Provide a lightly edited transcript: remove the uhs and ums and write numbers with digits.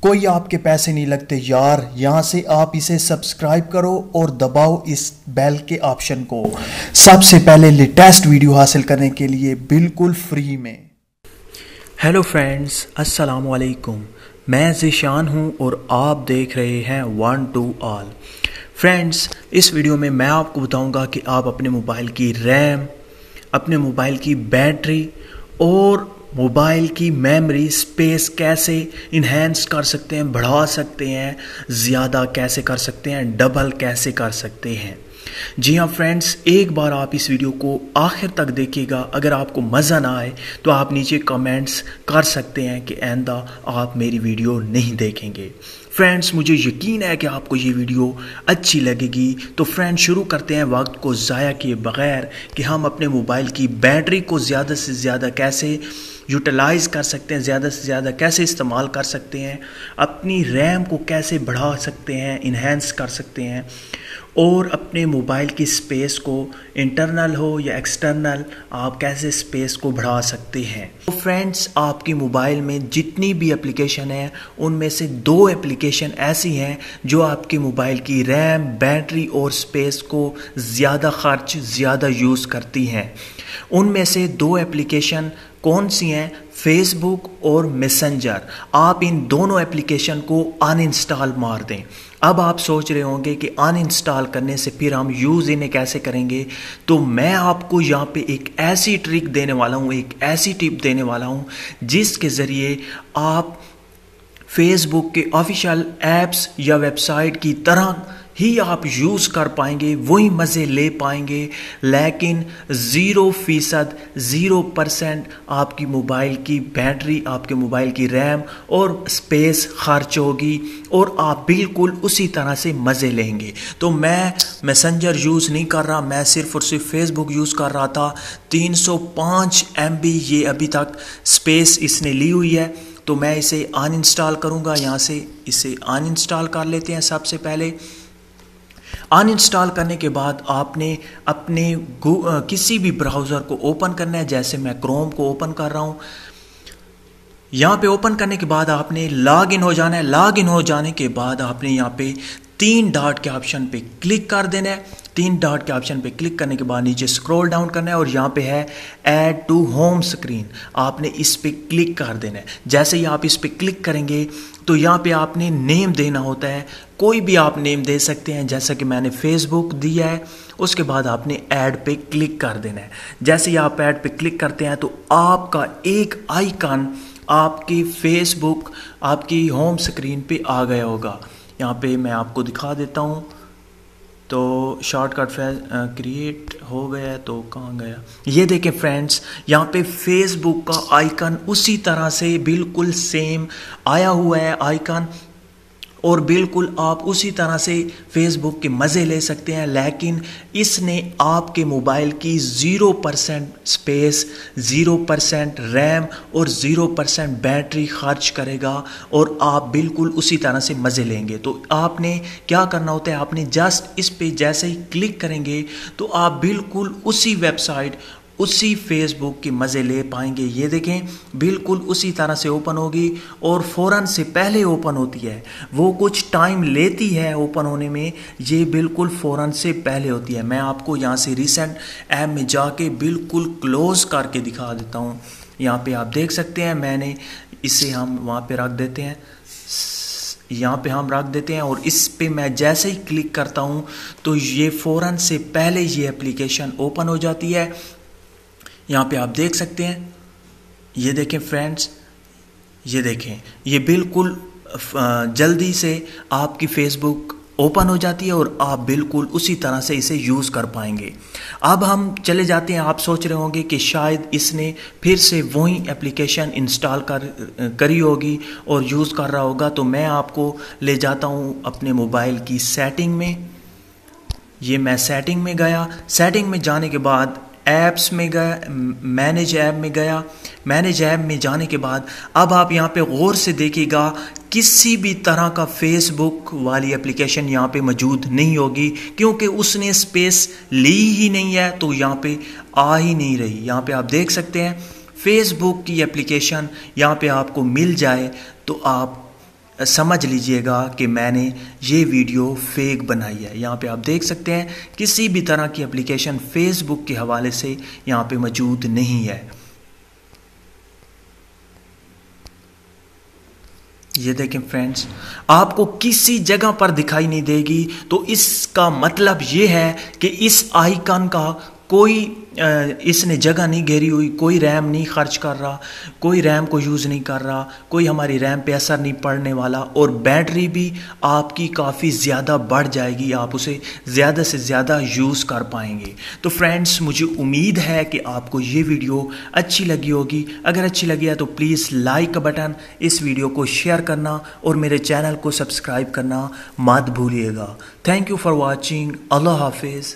कोई आपके पैसे नहीं लगते यार। यहाँ से आप इसे सब्सक्राइब करो और दबाओ इस बेल के ऑप्शन को, सबसे पहले लेटेस्ट वीडियो हासिल करने के लिए बिल्कुल फ्री में। हेलो फ्रेंड्स, अस्सलाम वालेकुम। मैं ज़ीशान हूँ और आप देख रहे हैं वन टू ऑल। फ्रेंड्स, इस वीडियो में मैं आपको बताऊंगा कि आप अपने मोबाइल की रैम, अपने मोबाइल की बैटरी और मोबाइल की मेमोरी स्पेस कैसे इन्हेंस कर सकते हैं, बढ़ा सकते हैं, ज़्यादा कैसे कर सकते हैं, डबल कैसे कर सकते हैं। जी हाँ फ्रेंड्स, एक बार आप इस वीडियो को आखिर तक देखिएगा। अगर आपको मज़ा ना आए तो आप नीचे कमेंट्स कर सकते हैं कि आइंदा आप मेरी वीडियो नहीं देखेंगे। फ्रेंड्स, मुझे यकीन है कि आपको ये वीडियो अच्छी लगेगी। तो फ्रेंड्स, शुरू करते हैं वक्त को ज़ाया किए बगैर कि हम अपने मोबाइल की बैटरी को ज़्यादा से ज़्यादा कैसे यूटिलाइज़ कर सकते हैं, ज़्यादा से ज़्यादा कैसे इस्तेमाल कर सकते हैं, अपनी रैम को कैसे बढ़ा सकते हैं, इन्हेंस कर सकते हैं, और अपने मोबाइल की स्पेस को इंटरनल हो या एक्सटर्नल आप कैसे स्पेस को बढ़ा सकते हैं। तो फ्रेंड्स, आपकी मोबाइल में जितनी भी एप्लीकेशन है उनमें से 2 एप्लीकेशन ऐसी हैं जो आपके मोबाइल की रैम, बैटरी और स्पेस को ज़्यादा यूज़ करती हैं। उनमें से 2 एप्लीकेशन कौन सी हैं? फेसबुक और मैसेंजर। आप इन दोनों एप्लीकेशन को अनइंस्टॉल मार दें। अब आप सोच रहे होंगे कि अनइंस्टॉल करने से फिर हम यूज़ इन्हें कैसे करेंगे। तो मैं आपको यहाँ पे एक ऐसी ट्रिक देने वाला हूँ, एक ऐसी टिप देने वाला हूँ जिसके ज़रिए आप फेसबुक के ऑफिशियल ऐप्स या वेबसाइट की तरह ही आप यूज़ कर पाएंगे, वही मज़े ले पाएंगे, लेकिन 0% आपकी मोबाइल की बैटरी, आपके मोबाइल की रैम और स्पेस खर्च होगी और आप बिल्कुल उसी तरह से मज़े लेंगे। तो मैं मैसेंजर यूज़ नहीं कर रहा, मैं सिर्फ और सिर्फ फेसबुक यूज़ कर रहा था। 305 MB ये अभी तक स्पेस इसने ली हुई है। तो मैं इसे अनइंस्टॉल करूँगा। यहाँ से इसे अनइंस्टॉल कर लेते हैं। सबसे पहले अनइंस्टॉल करने के बाद आपने अपने किसी भी ब्राउज़र को ओपन करना है। जैसे मैं क्रोम को ओपन कर रहा हूँ। यहाँ पे ओपन करने के बाद आपने लॉग इन हो जाना है। लॉग इन हो जाने के बाद आपने यहाँ पे 3 डॉट के ऑप्शन पे क्लिक कर देना है। 3 डॉट के ऑप्शन पे क्लिक करने के बाद नीचे स्क्रॉल डाउन करना है और यहाँ पे है ऐड टू होम स्क्रीन। आपने इस पे क्लिक कर देना है। जैसे ही आप इस पे क्लिक करेंगे तो यहाँ पे आपने नेम देना होता है। कोई भी आप नेम दे सकते हैं, जैसा कि मैंने फेसबुक दिया है। उसके बाद आपने ऐड पे क्लिक कर देना है। जैसे ही आप ऐड पे क्लिक करते हैं तो आपका एक आइकन आपकी फेसबुक, आपकी होम स्क्रीन पे आ गया होगा। यहाँ पे मैं आपको दिखा देता हूँ। तो शॉर्टकट क्रिएट हो गया, तो कहाँ गया? ये देखें फ्रेंड्स, यहाँ पे फेसबुक का आइकन उसी तरह से बिल्कुल सेम आया हुआ है आइकन, और बिल्कुल आप उसी तरह से फेसबुक के मज़े ले सकते हैं। लेकिन इसने आपके मोबाइल की 0% स्पेस, 0% रैम और 0% बैटरी खर्च करेगा और आप बिल्कुल उसी तरह से मज़े लेंगे। तो आपने क्या करना होता है, आपने जस्ट इस पे जैसे ही क्लिक करेंगे तो आप बिल्कुल उसी वेबसाइट, उसी फेसबुक के मज़े ले पाएंगे। ये देखें, बिल्कुल उसी तरह से ओपन होगी और फ़ौरन से पहले ओपन होती है। वो कुछ टाइम लेती है ओपन होने में, ये बिल्कुल फ़ौरन से पहले होती है। मैं आपको यहाँ से रिसेंट ऐप में जाके बिल्कुल क्लोज़ करके दिखा देता हूँ। यहाँ पे आप देख सकते हैं, मैंने इसे हम वहाँ पे रख देते हैं, यहाँ पे हम रख देते हैं और इस पे मैं जैसे ही क्लिक करता हूँ तो ये फ़ौरन से पहले ये एप्लीकेशन ओपन हो जाती है। यहाँ पे आप देख सकते हैं, ये देखें फ्रेंड्स, ये देखें, ये बिल्कुल जल्दी से आपकी फेसबुक ओपन हो जाती है और आप बिल्कुल उसी तरह से इसे यूज़ कर पाएंगे। अब हम चले जाते हैं। आप सोच रहे होंगे कि शायद इसने फिर से वही एप्लीकेशन इंस्टॉल करी होगी और यूज़ कर रहा होगा। तो मैं आपको ले जाता हूँ अपने मोबाइल की सेटिंग में। ये मैं सेटिंग में गया। सेटिंग में जाने के बाद ऐप्स में गया, मैनेज ऐप में गया। मैनेज ऐप में जाने के बाद अब आप यहाँ पे गौर से देखिएगा, किसी भी तरह का फेसबुक वाली एप्लीकेशन यहाँ पे मौजूद नहीं होगी, क्योंकि उसने स्पेस ली ही नहीं है, तो यहाँ पे आ ही नहीं रही। यहाँ पे आप देख सकते हैं फेसबुक की एप्लीकेशन यहाँ पे आपको मिल जाए तो आप समझ लीजिएगा कि मैंने ये वीडियो फेक बनाई है। यहाँ पे आप देख सकते हैं किसी भी तरह की एप्लीकेशन फेसबुक के हवाले से यहाँ पे मौजूद नहीं है। ये देखें फ्रेंड्स, आपको किसी जगह पर दिखाई नहीं देगी, तो इसका मतलब ये है कि इस आइकन का कोई इसने जगह नहीं घेरी हुई, कोई रैम नहीं खर्च कर रहा, कोई रैम को यूज़ नहीं कर रहा, कोई हमारी रैम पे असर नहीं पड़ने वाला, और बैटरी भी आपकी काफ़ी ज़्यादा बढ़ जाएगी, आप उसे ज़्यादा से ज़्यादा यूज़ कर पाएंगे। तो फ्रेंड्स, मुझे उम्मीद है कि आपको ये वीडियो अच्छी लगी होगी। अगर अच्छी लगी है तो प्लीज़ लाइक का बटन, इस वीडियो को शेयर करना और मेरे चैनल को सब्सक्राइब करना मत भूलिएगा। Thank you for watching. अल्लाह हाफिज़।